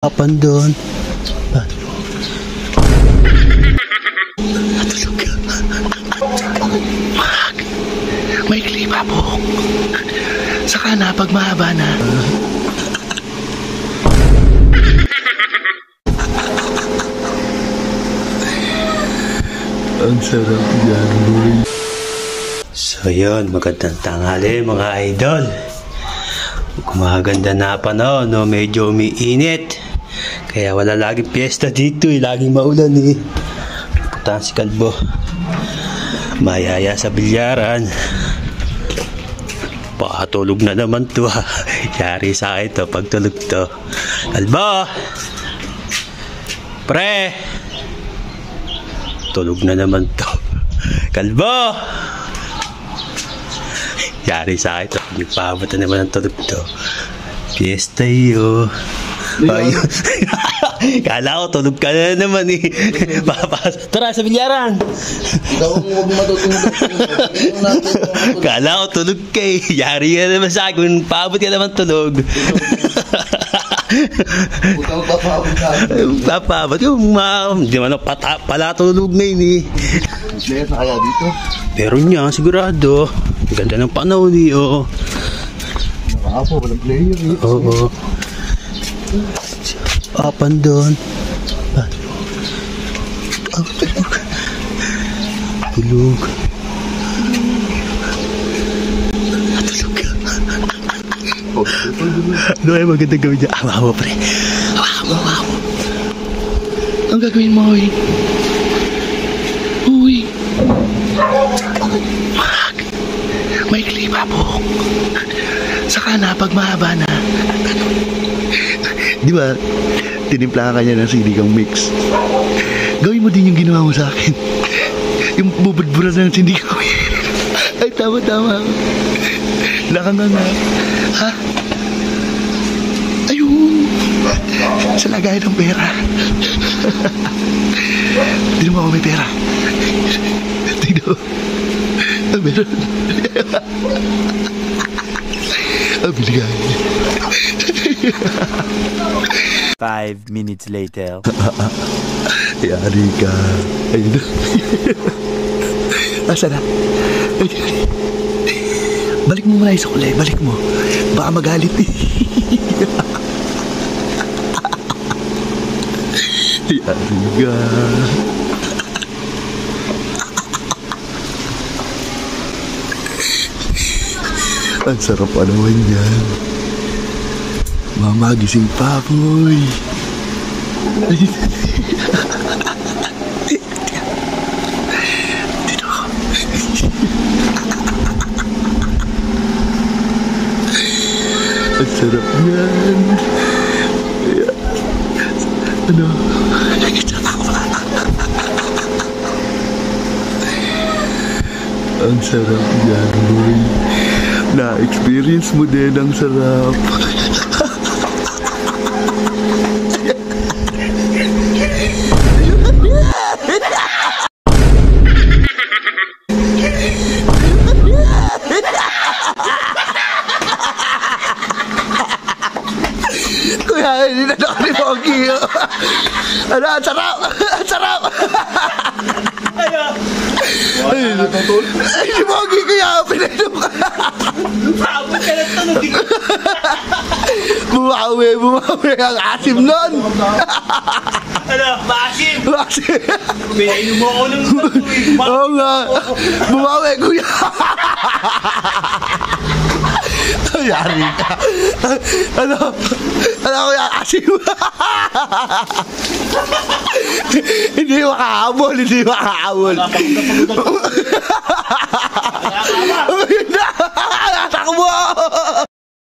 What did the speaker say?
Kapan doon. Natulog ka. May klipa po. Saka na pag mahaba na. Ang sarap yan, boy. So yun, magandang tanghali mga idol. Kumaganda na panahon, no? Medyo umiinit. Kaya wala laging piyesta dito, laging maulan eh. Putaan si Kalbo. Mayaya sa bilyaran. Pakatulog na naman to ha. Yari sa akin to, pagtulog to. Kalbo! Pre! Tulog na naman to. Kalbo! Yari sa akin to. Nagpapata naman ang tulog to. Fiesta yo. Ayun. Kala ko tulog ka na naman eh. Tara sa bilyaran. Kala ko tulog ka eh. Yari ka naman sa akin kung paabot ka naman tulog. Papabot yung hindi man pala tulog na yun eh. Player na kaya dito? Meron niya sigurado. Ganda ng panahon eh oh. Nakapo, walang player eh. Oo. Kapan doon. Tulog. Natulog ka. Ano ay magandang gawin niya? Awa pre. Awa. Ang gagawin mo, Uy? Uy. May klipa po. Saka na pag mahaba na. Di ba? Tinimpla ka niya ng sinigang mix. Gawin mo din yung ginawa mo sa akin. Yung bubudburan ng sinigang. Ay, tama. Nakanganga. Ha? Ayun. Sa lagay ng pera. Tignan mo ako may pera. Tignan mo. Meron. Biligay. 5 minutes later. Yari ka. Ayun. Asa na? Balik mo muna sa kulay. Balik mo. Baka magalit eh. Yari ka. Ang sarap pa naman yan. Mamagising pa, boy. Dito ako. Ang sarap yan. Ano? Ang sarap yan, boy. Na-experience mo din ang sarap. Kuya, hindi na ako ni Pogi. Ano, ang sarap! Ang sarap! Ay, natutol? Ay, si Pogi, kuya, pinainom ka. Paabot ka ng tunog. Bumawi ang asim nun. Ano, maasim? Asim. Pinainom mo ako ng tunog. Oo nga. Bumawi, kuya. Yari ka. Ano kuya, asim. Hindi makahabol. Hindi makahabol.